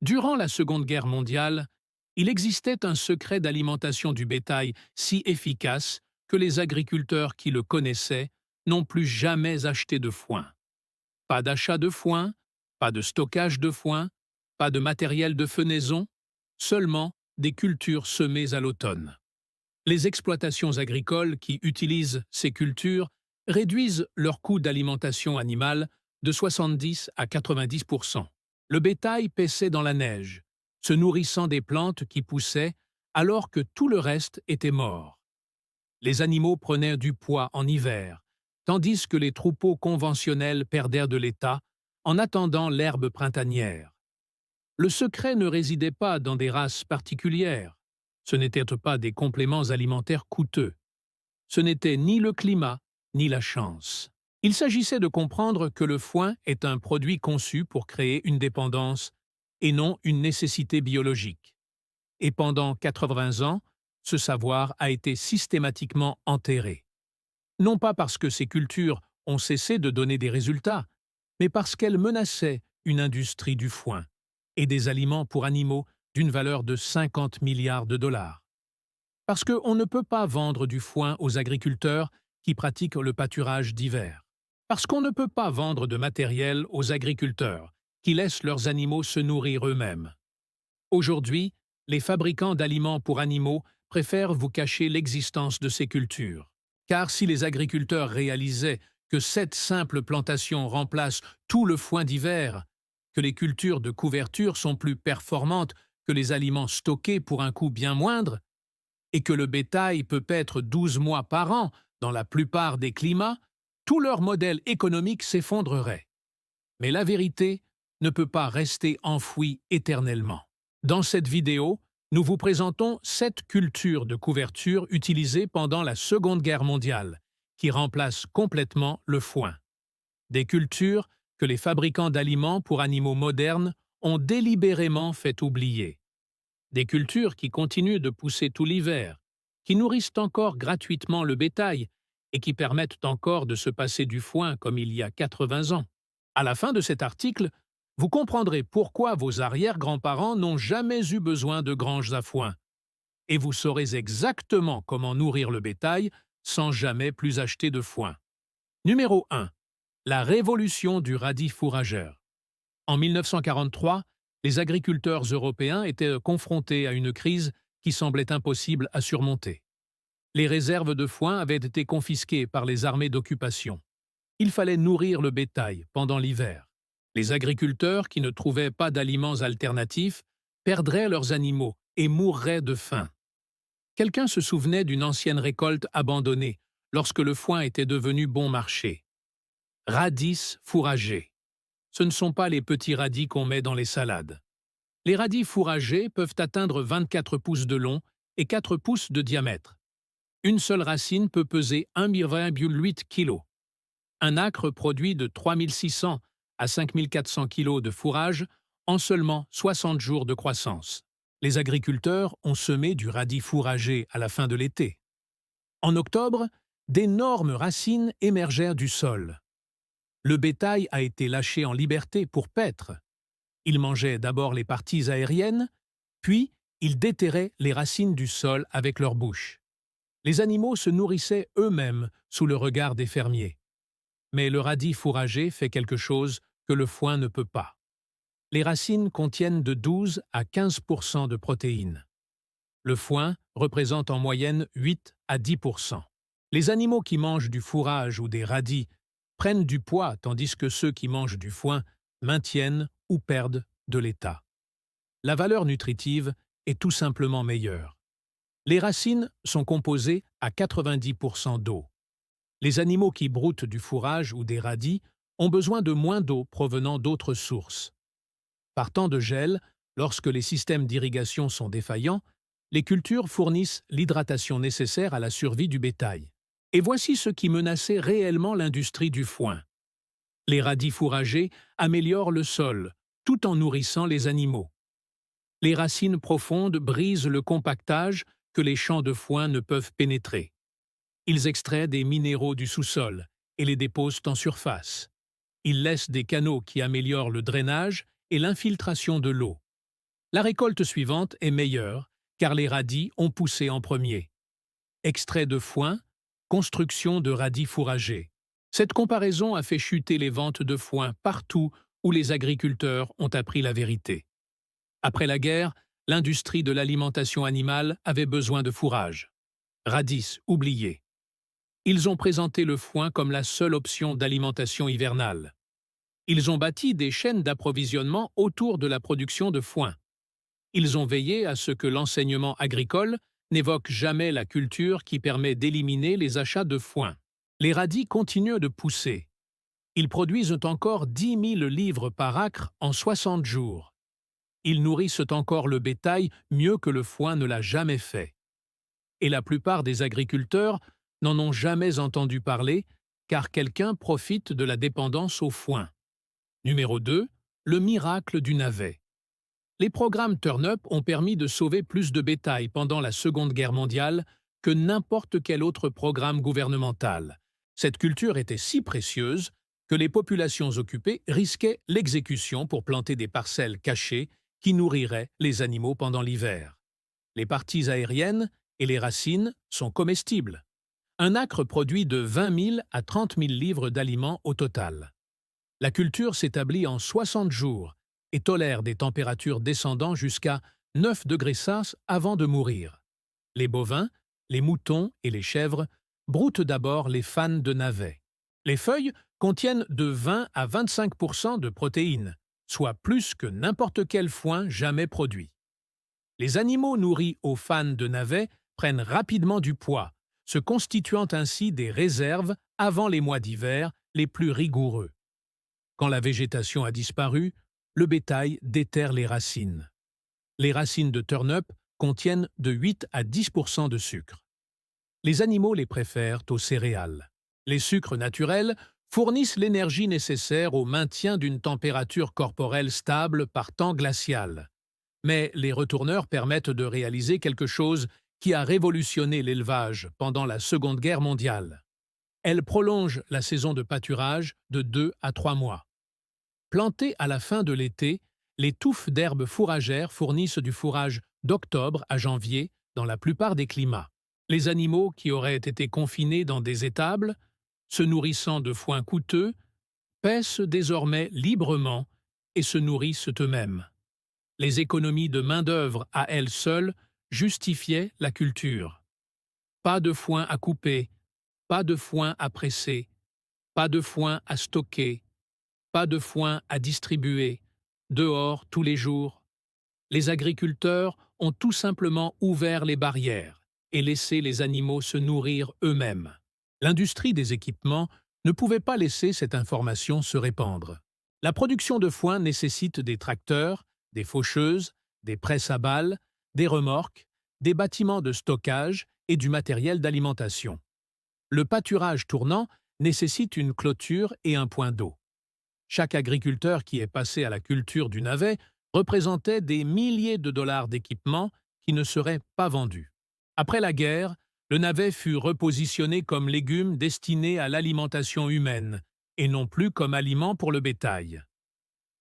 Durant la Seconde Guerre mondiale, il existait un secret d'alimentation du bétail si efficace que les agriculteurs qui le connaissaient n'ont plus jamais acheté de foin. Pas d'achat de foin, pas de stockage de foin, pas de matériel de fenaison, seulement des cultures semées à l'automne. Les exploitations agricoles qui utilisent ces cultures réduisent leur coût d'alimentation animale de 70 à 90%. Le bétail paissait dans la neige, se nourrissant des plantes qui poussaient alors que tout le reste était mort. Les animaux prenaient du poids en hiver, tandis que les troupeaux conventionnels perdaient de l'état en attendant l'herbe printanière. Le secret ne résidait pas dans des races particulières. Ce n'étaient pas des compléments alimentaires coûteux. Ce n'était ni le climat, ni la chance. Il s'agissait de comprendre que le foin est un produit conçu pour créer une dépendance et non une nécessité biologique. Et pendant 80 ans, ce savoir a été systématiquement enterré. Non pas parce que ces cultures ont cessé de donner des résultats, mais parce qu'elles menaçaient une industrie du foin et des aliments pour animaux d'une valeur de 50 milliards de dollars. Parce qu'on ne peut pas vendre du foin aux agriculteurs qui pratiquent le pâturage d'hiver. Parce qu'on ne peut pas vendre de matériel aux agriculteurs qui laissent leurs animaux se nourrir eux-mêmes. Aujourd'hui, les fabricants d'aliments pour animaux préfèrent vous cacher l'existence de ces cultures. Car si les agriculteurs réalisaient que cette simple plantation remplace tout le foin d'hiver, que les cultures de couverture sont plus performantes que les aliments stockés pour un coût bien moindre, et que le bétail peut paître 12 mois par an dans la plupart des climats, tout leur modèle économique s'effondrerait. Mais la vérité ne peut pas rester enfouie éternellement. Dans cette vidéo, nous vous présentons 7 cultures de couverture utilisées pendant la Seconde Guerre mondiale, qui remplacent complètement le foin. Des cultures que les fabricants d'aliments pour animaux modernes ont délibérément fait oublier. Des cultures qui continuent de pousser tout l'hiver, qui nourrissent encore gratuitement le bétail et qui permettent encore de se passer du foin comme il y a 80 ans. À la fin de cet article, vous comprendrez pourquoi vos arrière-grands-parents n'ont jamais eu besoin de granges à foin. Et vous saurez exactement comment nourrir le bétail sans jamais plus acheter de foin. Numéro 1. La révolution du radis fourrageur. En 1943, les agriculteurs européens étaient confrontés à une crise qui semblait impossible à surmonter. Les réserves de foin avaient été confisquées par les armées d'occupation. Il fallait nourrir le bétail pendant l'hiver. Les agriculteurs qui ne trouvaient pas d'aliments alternatifs perdraient leurs animaux et mourraient de faim. Quelqu'un se souvenait d'une ancienne récolte abandonnée lorsque le foin était devenu bon marché. Radis fourragés. Ce ne sont pas les petits radis qu'on met dans les salades. Les radis fourragés peuvent atteindre 24 pouces de long et 4 pouces de diamètre. Une seule racine peut peser 1,8 kg. Un acre produit de 3600 à 5400 kg de fourrage en seulement 60 jours de croissance. Les agriculteurs ont semé du radis fourragé à la fin de l'été. En octobre, d'énormes racines émergèrent du sol. Le bétail a été lâché en liberté pour paître. Il mangeait d'abord les parties aériennes, puis il déterrait les racines du sol avec leur bouche. Les animaux se nourrissaient eux-mêmes sous le regard des fermiers. Mais le radis fourragé fait quelque chose que le foin ne peut pas. Les racines contiennent de 12 à 15% de protéines. Le foin représente en moyenne 8 à 10%. Les animaux qui mangent du fourrage ou des radis prennent du poids tandis que ceux qui mangent du foin maintiennent ou perdent de l'état. La valeur nutritive est tout simplement meilleure. Les racines sont composées à 90% d'eau. Les animaux qui broutent du fourrage ou des radis ont besoin de moins d'eau provenant d'autres sources. Par temps de gel, lorsque les systèmes d'irrigation sont défaillants, les cultures fournissent l'hydratation nécessaire à la survie du bétail. Et voici ce qui menaçait réellement l'industrie du foin. Les radis fourragés améliorent le sol, tout en nourrissant les animaux. Les racines profondes brisent le compactage que les champs de foin ne peuvent pénétrer. Ils extraient des minéraux du sous-sol et les déposent en surface. Ils laissent des canaux qui améliorent le drainage et l'infiltration de l'eau. La récolte suivante est meilleure, car les radis ont poussé en premier. Extrait de foin, construction de radis fourragés. Cette comparaison a fait chuter les ventes de foin partout où les agriculteurs ont appris la vérité. Après la guerre, l'industrie de l'alimentation animale avait besoin de fourrage. Radis oublié. Ils ont présenté le foin comme la seule option d'alimentation hivernale. Ils ont bâti des chaînes d'approvisionnement autour de la production de foin. Ils ont veillé à ce que l'enseignement agricole n'évoque jamais la culture qui permet d'éliminer les achats de foin. Les radis continuent de pousser. Ils produisent encore 10 000 livres par acre en 60 jours. Ils nourrissent encore le bétail mieux que le foin ne l'a jamais fait. Et la plupart des agriculteurs n'en ont jamais entendu parler, car quelqu'un profite de la dépendance au foin. Numéro 2. Le miracle du navet. Les programmes Turn-Up ont permis de sauver plus de bétail pendant la Seconde Guerre mondiale que n'importe quel autre programme gouvernemental. Cette culture était si précieuse que les populations occupées risquaient l'exécution pour planter des parcelles cachées qui nourriraient les animaux pendant l'hiver. Les parties aériennes et les racines sont comestibles. Un acre produit de 20 000 à 30 000 livres d'aliments au total. La culture s'établit en 60 jours et tolère des températures descendant jusqu'à 9 degrés Celsius avant de mourir. Les bovins, les moutons et les chèvres broutent d'abord les fans de navets. Les feuilles contiennent de 20 à 25% de protéines, soit plus que n'importe quel foin jamais produit. Les animaux nourris aux fans de navets prennent rapidement du poids, se constituant ainsi des réserves avant les mois d'hiver les plus rigoureux. Quand la végétation a disparu, le bétail déterre les racines. Les racines de Turn-Up contiennent de 8 à 10% de sucre. Les animaux les préfèrent aux céréales. Les sucres naturels fournissent l'énergie nécessaire au maintien d'une température corporelle stable par temps glacial. Mais les retourneurs permettent de réaliser quelque chose qui a révolutionné l'élevage pendant la Seconde Guerre mondiale. Elles prolongent la saison de pâturage de 2 à 3 mois. Plantées à la fin de l'été, les touffes d'herbes fourragères fournissent du fourrage d'octobre à janvier dans la plupart des climats. Les animaux qui auraient été confinés dans des étables, se nourrissant de foin coûteux, paissent désormais librement et se nourrissent eux-mêmes. Les économies de main-d'œuvre à elles seules justifiaient la culture. Pas de foin à couper, pas de foin à presser, pas de foin à stocker, pas de foin à distribuer, dehors tous les jours. Les agriculteurs ont tout simplement ouvert les barrières et laissé les animaux se nourrir eux-mêmes. L'industrie des équipements ne pouvait pas laisser cette information se répandre. La production de foin nécessite des tracteurs, des faucheuses, des presses à balles, des remorques, des bâtiments de stockage et du matériel d'alimentation. Le pâturage tournant nécessite une clôture et un point d'eau. Chaque agriculteur qui est passé à la culture du navet représentait des milliers de dollars d'équipements qui ne seraient pas vendus. Après la guerre, le navet fut repositionné comme légume destiné à l'alimentation humaine et non plus comme aliment pour le bétail.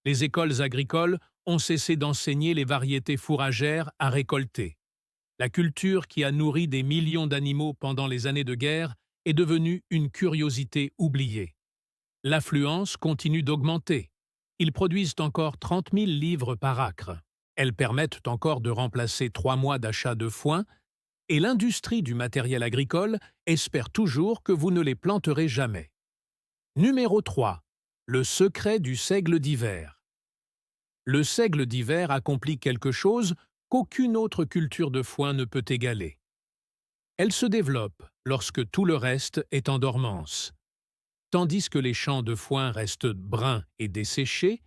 Les écoles agricoles ont cessé d'enseigner les variétés fourragères à récolter. La culture qui a nourri des millions d'animaux pendant les années de guerre est devenue une curiosité oubliée. L'affluence continue d'augmenter. Ils produisent encore 30 000 livres par acre. Elles permettent encore de remplacer 3 mois d'achat de foin et l'industrie du matériel agricole espère toujours que vous ne les planterez jamais. Numéro 3. Le secret du seigle d'hiver. Le seigle d'hiver accomplit quelque chose qu'aucune autre culture de foin ne peut égaler. Elle se développe lorsque tout le reste est en dormance. Tandis que les champs de foin restent bruns et desséchés,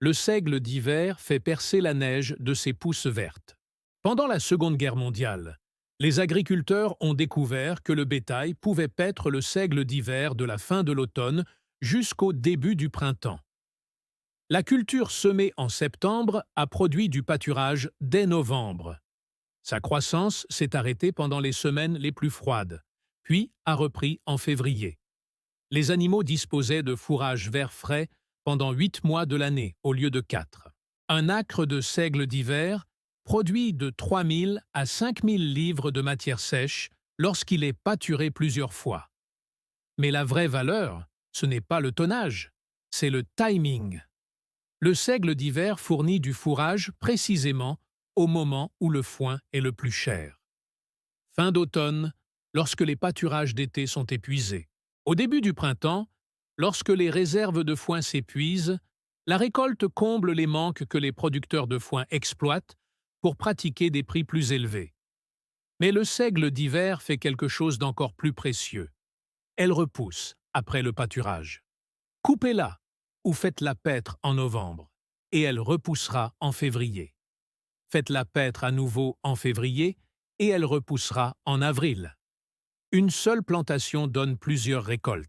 le seigle d'hiver fait percer la neige de ses pousses vertes. Pendant la Seconde Guerre mondiale, les agriculteurs ont découvert que le bétail pouvait paître le seigle d'hiver de la fin de l'automne jusqu'au début du printemps. La culture semée en septembre a produit du pâturage dès novembre. Sa croissance s'est arrêtée pendant les semaines les plus froides, puis a repris en février. Les animaux disposaient de fourrage vert frais pendant 8 mois de l'année au lieu de 4. Un acre de seigle d'hiver produit de 3000 à 5000 livres de matière sèche lorsqu'il est pâturé plusieurs fois. Mais la vraie valeur, ce n'est pas le tonnage, c'est le timing. Le seigle d'hiver fournit du fourrage précisément au moment où le foin est le plus cher. Fin d'automne, lorsque les pâturages d'été sont épuisés. Au début du printemps, lorsque les réserves de foin s'épuisent, la récolte comble les manques que les producteurs de foin exploitent pour pratiquer des prix plus élevés. Mais le seigle d'hiver fait quelque chose d'encore plus précieux. Elle repousse après le pâturage. Coupez-la ou faites-la paître en novembre, et elle repoussera en février. Faites-la paître à nouveau en février, et elle repoussera en avril. Une seule plantation donne plusieurs récoltes.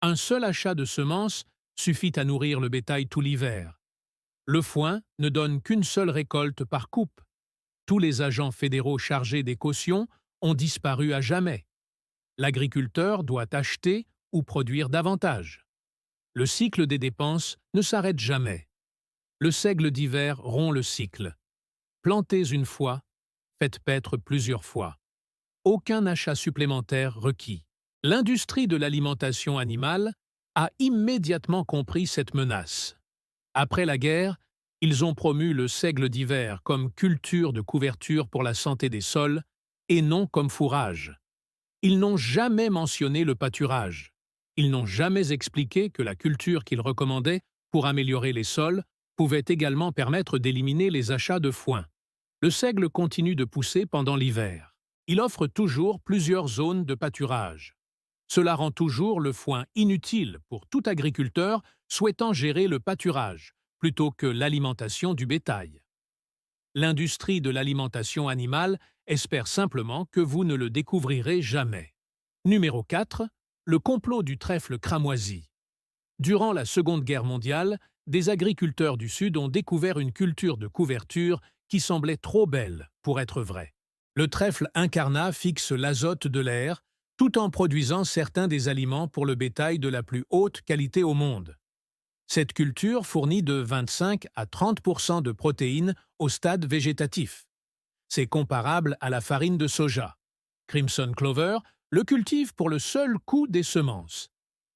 Un seul achat de semences suffit à nourrir le bétail tout l'hiver. Le foin ne donne qu'une seule récolte par coupe. Tous les agents fédéraux chargés des cautions ont disparu à jamais. L'agriculteur doit acheter ou produire davantage. Le cycle des dépenses ne s'arrête jamais. Le seigle d'hiver rompt le cycle. Plantez une fois, faites paître plusieurs fois. Aucun achat supplémentaire requis. L'industrie de l'alimentation animale a immédiatement compris cette menace. Après la guerre, ils ont promu le seigle d'hiver comme culture de couverture pour la santé des sols et non comme fourrage. Ils n'ont jamais mentionné le pâturage. Ils n'ont jamais expliqué que la culture qu'ils recommandaient pour améliorer les sols pouvait également permettre d'éliminer les achats de foin. Le seigle continue de pousser pendant l'hiver. Il offre toujours plusieurs zones de pâturage. Cela rend toujours le foin inutile pour tout agriculteur souhaitant gérer le pâturage plutôt que l'alimentation du bétail. L'industrie de l'alimentation animale espère simplement que vous ne le découvrirez jamais. Numéro 4. Le complot du trèfle cramoisi. Durant la Seconde Guerre mondiale, des agriculteurs du Sud ont découvert une culture de couverture qui semblait trop belle pour être vraie. Le trèfle incarnat fixe l'azote de l'air tout en produisant certains des aliments pour le bétail de la plus haute qualité au monde. Cette culture fournit de 25 à 30% de protéines au stade végétatif. C'est comparable à la farine de soja. Crimson Clover le cultive pour le seul coût des semences.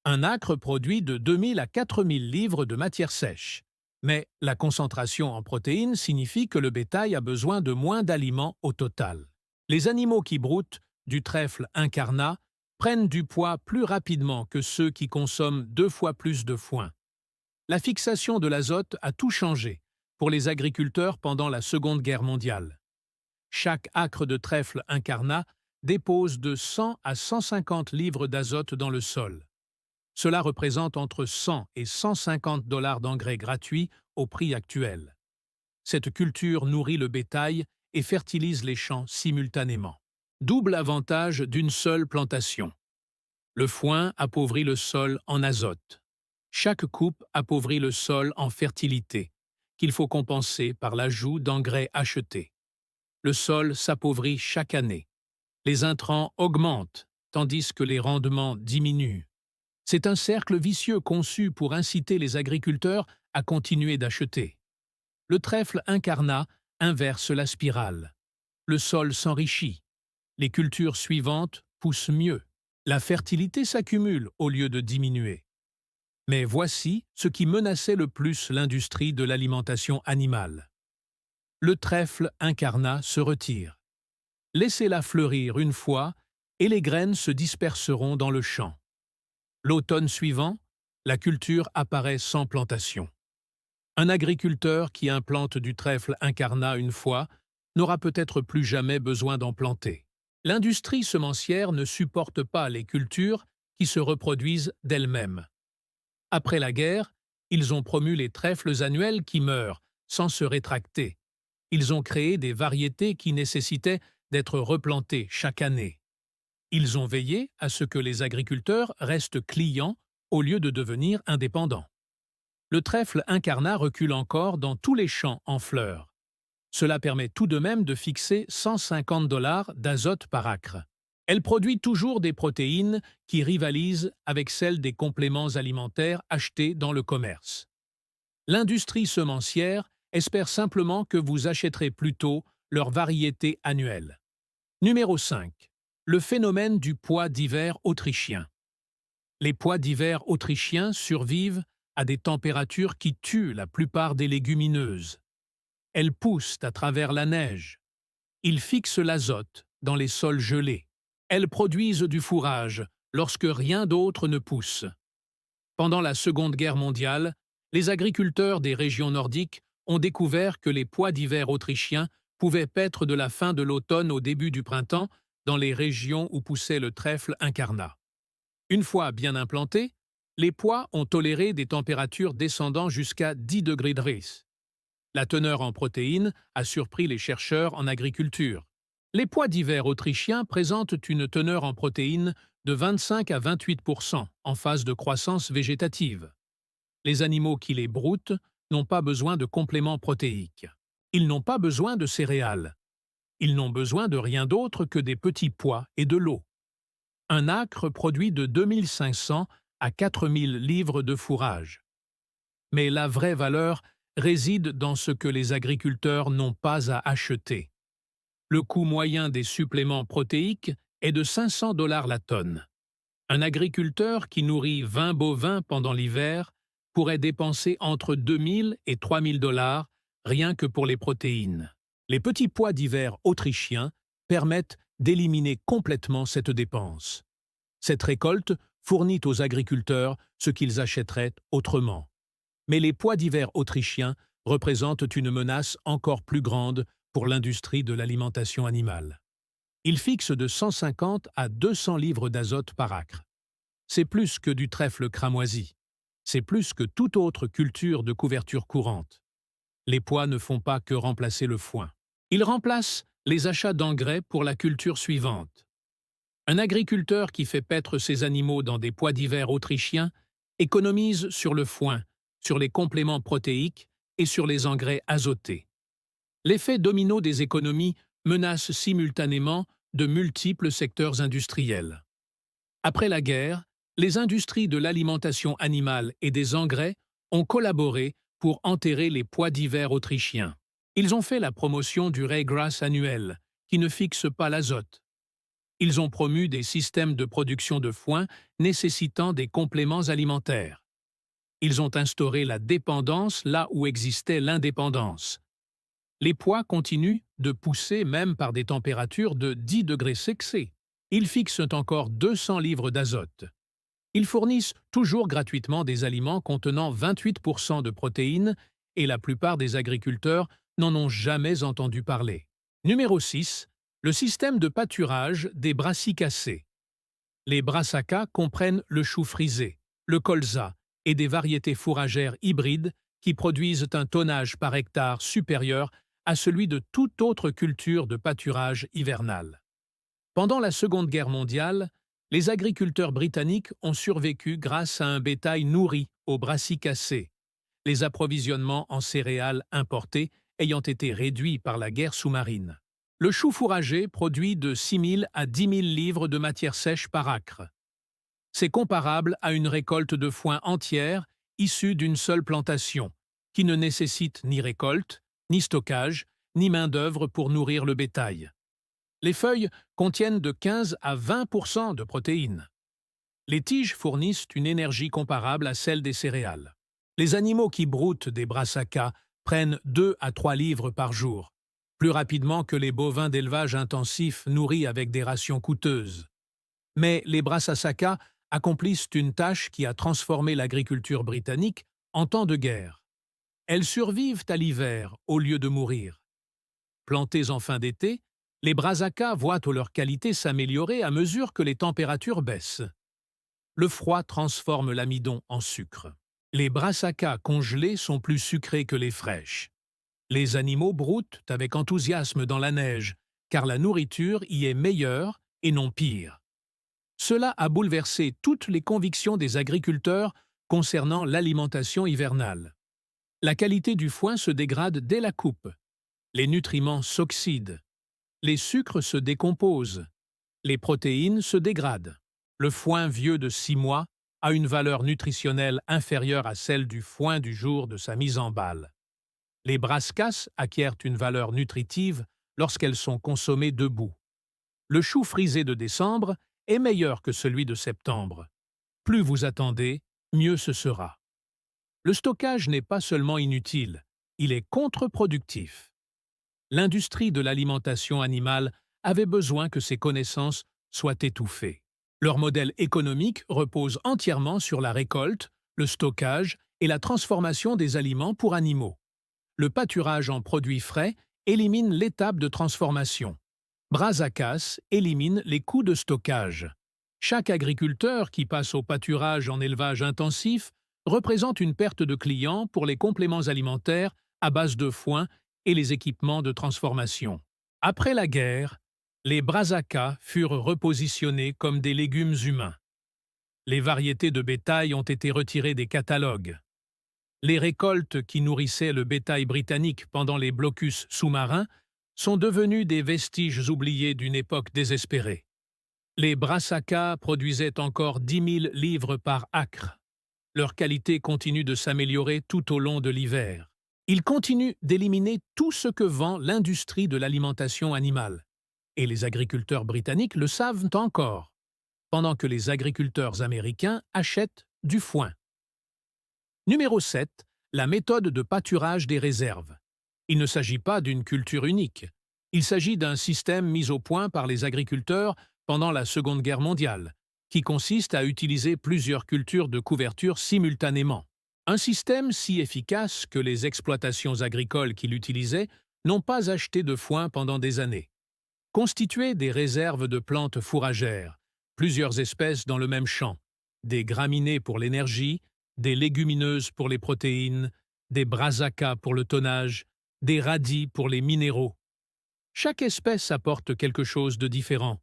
Un acre produit de 2000 à 4000 livres de matière sèche. Mais la concentration en protéines signifie que le bétail a besoin de moins d'aliments au total. Les animaux qui broutent du trèfle incarnat prennent du poids plus rapidement que ceux qui consomment 2 fois plus de foin. La fixation de l'azote a tout changé pour les agriculteurs pendant la Seconde Guerre mondiale. Chaque acre de trèfle incarnat dépose de 100 à 150 livres d'azote dans le sol. Cela représente entre 100 et 150 $ d'engrais gratuits au prix actuel. Cette culture nourrit le bétail et fertilise les champs simultanément. Double avantage d'une seule plantation. Le foin appauvrit le sol en azote. Chaque coupe appauvrit le sol en fertilité, qu'il faut compenser par l'ajout d'engrais achetés. Le sol s'appauvrit chaque année. Les intrants augmentent, tandis que les rendements diminuent. C'est un cercle vicieux conçu pour inciter les agriculteurs à continuer d'acheter. Le trèfle incarnat inverse la spirale. Le sol s'enrichit. Les cultures suivantes poussent mieux. La fertilité s'accumule au lieu de diminuer. Mais voici ce qui menaçait le plus l'industrie de l'alimentation animale. Le trèfle incarnat se retire. Laissez-la fleurir une fois et les graines se disperseront dans le champ. L'automne suivant, la culture apparaît sans plantation. Un agriculteur qui implante du trèfle incarnat une fois n'aura peut-être plus jamais besoin d'en planter. L'industrie semencière ne supporte pas les cultures qui se reproduisent d'elles-mêmes. Après la guerre, ils ont promu les trèfles annuels qui meurent sans se rétracter. Ils ont créé des variétés qui nécessitaient d'être replantées chaque année. Ils ont veillé à ce que les agriculteurs restent clients au lieu de devenir indépendants. Le trèfle incarnat recule encore dans tous les champs en fleurs. Cela permet tout de même de fixer 150 $ d'azote par acre. Elle produit toujours des protéines qui rivalisent avec celles des compléments alimentaires achetés dans le commerce. L'industrie semencière espèrent simplement que vous achèterez plutôt leur variété annuelle. Numéro 5. Le phénomène du pois d'hiver autrichien. Les pois d'hiver autrichiens survivent à des températures qui tuent la plupart des légumineuses. Elles poussent à travers la neige. Ils fixent l'azote dans les sols gelés. Elles produisent du fourrage lorsque rien d'autre ne pousse. Pendant la Seconde Guerre mondiale, les agriculteurs des régions nordiques ont découvert que les pois d'hiver autrichiens pouvaient paître de la fin de l'automne au début du printemps dans les régions où poussait le trèfle incarnat. Une fois bien implantés, les pois ont toléré des températures descendant jusqu'à 10 degrés Celsius. La teneur en protéines a surpris les chercheurs en agriculture. Les pois d'hiver autrichiens présentent une teneur en protéines de 25 à 28% en phase de croissance végétative. Les animaux qui les broutent n'ont pas besoin de compléments protéiques. Ils n'ont pas besoin de céréales. Ils n'ont besoin de rien d'autre que des petits pois et de l'eau. Un acre produit de 2500 à 4000 livres de fourrage. Mais la vraie valeur réside dans ce que les agriculteurs n'ont pas à acheter. Le coût moyen des suppléments protéiques est de 500 $ la tonne. Un agriculteur qui nourrit 20 bovins pendant l'hiver pourrait dépenser entre 2000 et 3000 $ rien que pour les protéines. Les petits pois d'hiver autrichiens permettent d'éliminer complètement cette dépense. Cette récolte fournit aux agriculteurs ce qu'ils achèteraient autrement. Mais les pois d'hiver autrichiens représentent une menace encore plus grande pour l'industrie de l'alimentation animale. Ils fixent de 150 à 200 livres d'azote par acre. C'est plus que du trèfle cramoisi. C'est plus que toute autre culture de couverture courante. Les pois ne font pas que remplacer le foin. Ils remplacent les achats d'engrais pour la culture suivante. Un agriculteur qui fait paître ses animaux dans des pois d'hiver autrichiens économise sur le foin, sur les compléments protéiques et sur les engrais azotés. L'effet domino des économies menace simultanément de multiples secteurs industriels. Après la guerre, les industries de l'alimentation animale et des engrais ont collaboré pour enterrer les pois d'hiver autrichiens. Ils ont fait la promotion du ryegrass annuel, qui ne fixe pas l'azote. Ils ont promu des systèmes de production de foin nécessitant des compléments alimentaires. Ils ont instauré la dépendance là où existait l'indépendance. Les pois continuent de pousser même par des températures de 10 degrés Celsius. Ils fixent encore 200 livres d'azote. Ils fournissent toujours gratuitement des aliments contenant 28% de protéines et la plupart des agriculteurs n'en ont jamais entendu parler. Numéro 6. Le système de pâturage des brassicacées. Les brassicas comprennent le chou frisé, le colza et des variétés fourragères hybrides qui produisent un tonnage par hectare supérieur à celui de toute autre culture de pâturage hivernal. Pendant la Seconde Guerre mondiale, les agriculteurs britanniques ont survécu grâce à un bétail nourri aux brassicacées, les approvisionnements en céréales importées ayant été réduits par la guerre sous-marine. Le chou fourragé produit de 6 000 à 10 000 livres de matière sèche par acre. C'est comparable à une récolte de foin entière issue d'une seule plantation, qui ne nécessite ni récolte, ni stockage, ni main-d'œuvre pour nourrir le bétail. Les feuilles contiennent de 15 à 20% de protéines. Les tiges fournissent une énergie comparable à celle des céréales. Les animaux qui broutent des brassicas prennent 2 à 3 livres par jour, plus rapidement que les bovins d'élevage intensif nourris avec des rations coûteuses. Mais les brassicas accomplissent une tâche qui a transformé l'agriculture britannique en temps de guerre. Elles survivent à l'hiver au lieu de mourir. Plantés en fin d'été, les brassicas voient leur qualité s'améliorer à mesure que les températures baissent. Le froid transforme l'amidon en sucre. Les brassicas congelées sont plus sucrées que les fraîches. Les animaux broutent avec enthousiasme dans la neige, car la nourriture y est meilleure et non pire. Cela a bouleversé toutes les convictions des agriculteurs concernant l'alimentation hivernale. La qualité du foin se dégrade dès la coupe. Les nutriments s'oxydent. Les sucres se décomposent. Les protéines se dégradent. Le foin vieux de 6 mois a une valeur nutritionnelle inférieure à celle du foin du jour de sa mise en balle. Les brassicas acquièrent une valeur nutritive lorsqu'elles sont consommées debout. Le chou frisé de décembre est meilleur que celui de septembre. Plus vous attendez, mieux ce sera. Le stockage n'est pas seulement inutile, il est contre-productif. L'industrie de l'alimentation animale avait besoin que ces connaissances soient étouffées. Leur modèle économique repose entièrement sur la récolte, le stockage et la transformation des aliments pour animaux. Le pâturage en produits frais élimine l'étape de transformation. Brassicas élimine les coûts de stockage. Chaque agriculteur qui passe au pâturage en élevage intensif représente une perte de clients pour les compléments alimentaires à base de foin et les équipements de transformation. Après la guerre, les brassicas furent repositionnés comme des légumes humains. Les variétés de bétail ont été retirées des catalogues. Les récoltes qui nourrissaient le bétail britannique pendant les blocus sous-marins sont devenues des vestiges oubliés d'une époque désespérée. Les brassicas produisaient encore 10 000 livres par acre. Leur qualité continue de s'améliorer tout au long de l'hiver. Ils continuent d'éliminer tout ce que vend l'industrie de l'alimentation animale. Et les agriculteurs britanniques le savent encore, pendant que les agriculteurs américains achètent du foin. Numéro 7. La méthode de pâturage des réserves. Il ne s'agit pas d'une culture unique. Il s'agit d'un système mis au point par les agriculteurs pendant la Seconde Guerre mondiale, qui consiste à utiliser plusieurs cultures de couverture simultanément. Un système si efficace que les exploitations agricoles qui l'utilisaient n'ont pas acheté de foin pendant des années. Constitué des réserves de plantes fourragères, plusieurs espèces dans le même champ, des graminées pour l'énergie, des légumineuses pour les protéines, des brassicas pour le tonnage, des radis pour les minéraux. Chaque espèce apporte quelque chose de différent.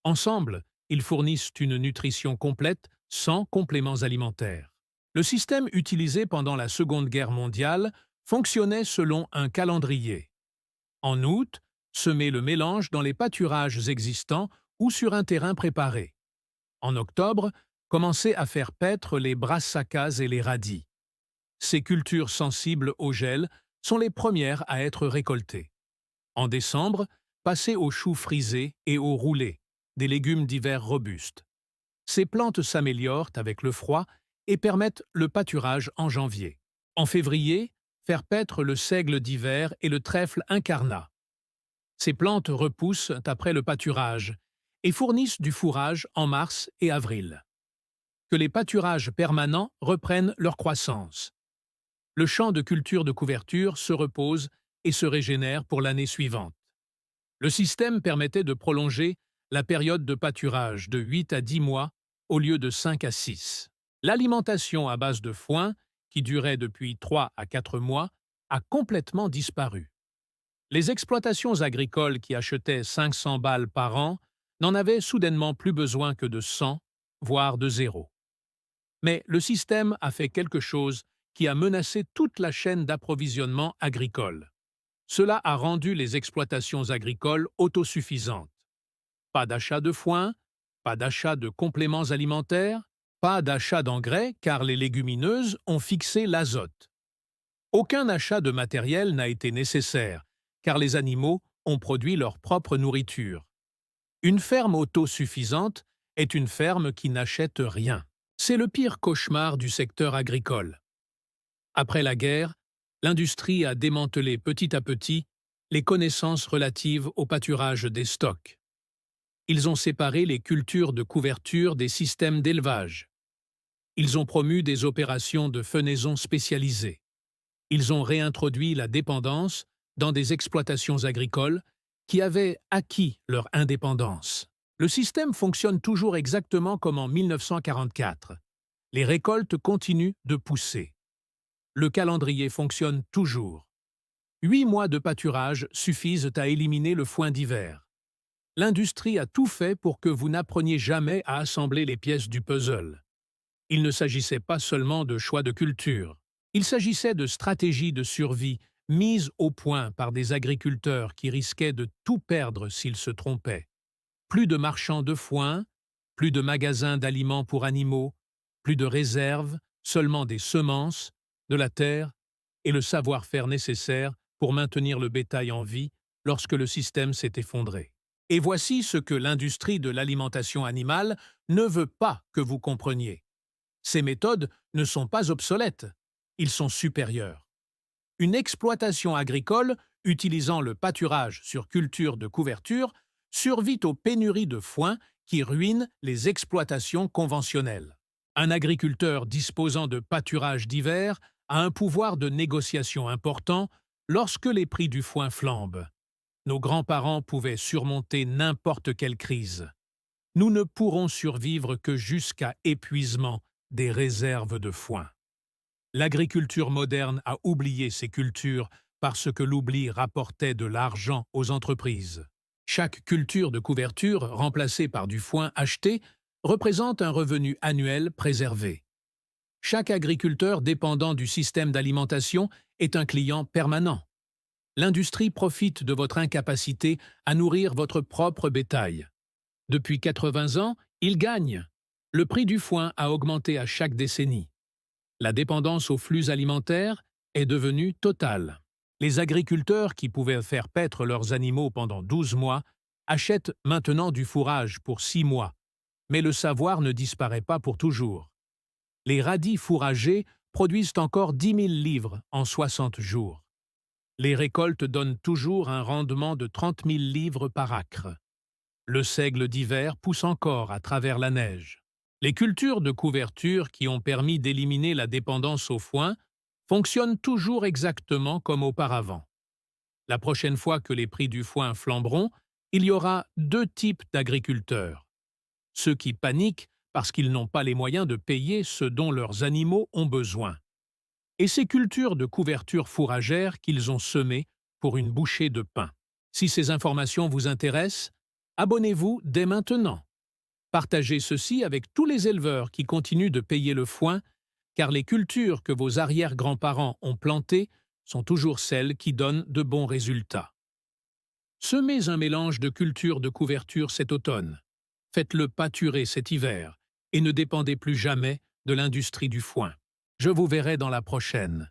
Ensemble, ils fournissent une nutrition complète sans compléments alimentaires. Le système utilisé pendant la Seconde Guerre mondiale fonctionnait selon un calendrier. En août, semer le mélange dans les pâturages existants ou sur un terrain préparé. En octobre, commencer à faire paître les brassicas et les radis. Ces cultures sensibles au gel sont les premières à être récoltées. En décembre, passer aux choux frisés et aux roulés, des légumes d'hiver robustes. Ces plantes s'améliorent avec le froid et permettent le pâturage en janvier. En février, faire paître le seigle d'hiver et le trèfle incarnat. Ces plantes repoussent après le pâturage et fournissent du fourrage en mars et avril. Que les pâturages permanents reprennent leur croissance. Le champ de culture de couverture se repose et se régénère pour l'année suivante. Le système permettait de prolonger la période de pâturage de 8 à 10 mois au lieu de 5 à 6. L'alimentation à base de foin, qui durait depuis 3 à 4 mois, a complètement disparu. Les exploitations agricoles qui achetaient 500 balles par an n'en avaient soudainement plus besoin que de 100, voire de 0. Mais le système a fait quelque chose qui a menacé toute la chaîne d'approvisionnement agricole. Cela a rendu les exploitations agricoles autosuffisantes. Pas d'achat de foin, pas d'achat de compléments alimentaires, pas d'achat d'engrais car les légumineuses ont fixé l'azote. Aucun achat de matériel n'a été nécessaire car les animaux ont produit leur propre nourriture. Une ferme autosuffisante est une ferme qui n'achète rien. C'est le pire cauchemar du secteur agricole. Après la guerre, l'industrie a démantelé petit à petit les connaissances relatives au pâturage des stocks. Ils ont séparé les cultures de couverture des systèmes d'élevage. Ils ont promu des opérations de fenaison spécialisées. Ils ont réintroduit la dépendance dans des exploitations agricoles qui avaient acquis leur indépendance. Le système fonctionne toujours exactement comme en 1944. Les récoltes continuent de pousser. Le calendrier fonctionne toujours. 8 mois de pâturage suffisent à éliminer le foin d'hiver. L'industrie a tout fait pour que vous n'appreniez jamais à assembler les pièces du puzzle. Il ne s'agissait pas seulement de choix de culture. Il s'agissait de stratégies de survie mises au point par des agriculteurs qui risquaient de tout perdre s'ils se trompaient. Plus de marchands de foin, plus de magasins d'aliments pour animaux, plus de réserves, seulement des semences, de la terre et le savoir-faire nécessaire pour maintenir le bétail en vie lorsque le système s'est effondré. Et voici ce que l'industrie de l'alimentation animale ne veut pas que vous compreniez. Ces méthodes ne sont pas obsolètes, ils sont supérieurs. Une exploitation agricole utilisant le pâturage sur culture de couverture survit aux pénuries de foin qui ruinent les exploitations conventionnelles. Un agriculteur disposant de pâturage d'hiver a un pouvoir de négociation important lorsque les prix du foin flambent. Nos grands-parents pouvaient surmonter n'importe quelle crise. Nous ne pourrons survivre que jusqu'à épuisement des réserves de foin. L'agriculture moderne a oublié ces cultures parce que l'oubli rapportait de l'argent aux entreprises. Chaque culture de couverture remplacée par du foin acheté représente un revenu annuel préservé. Chaque agriculteur dépendant du système d'alimentation est un client permanent. L'industrie profite de votre incapacité à nourrir votre propre bétail. Depuis 80 ans, il gagne. Le prix du foin a augmenté à chaque décennie. La dépendance aux flux alimentaires est devenue totale. Les agriculteurs qui pouvaient faire paître leurs animaux pendant 12 mois achètent maintenant du fourrage pour 6 mois, mais le savoir ne disparaît pas pour toujours. Les radis fourragers produisent encore 10 000 livres en 60 jours. Les récoltes donnent toujours un rendement de 30 000 livres par acre. Le seigle d'hiver pousse encore à travers la neige. Les cultures de couverture qui ont permis d'éliminer la dépendance au foin fonctionnent toujours exactement comme auparavant. La prochaine fois que les prix du foin flamberont, il y aura 2 types d'agriculteurs. Ceux qui paniquent parce qu'ils n'ont pas les moyens de payer ce dont leurs animaux ont besoin. Et ces cultures de couverture fourragère qu'ils ont semées pour une bouchée de pain. Si ces informations vous intéressent, abonnez-vous dès maintenant. Partagez ceci avec tous les éleveurs qui continuent de payer le foin, car les cultures que vos arrière-grands-parents ont plantées sont toujours celles qui donnent de bons résultats. Semez un mélange de cultures de couverture cet automne. Faites-le pâturer cet hiver et ne dépendez plus jamais de l'industrie du foin. Je vous verrai dans la prochaine.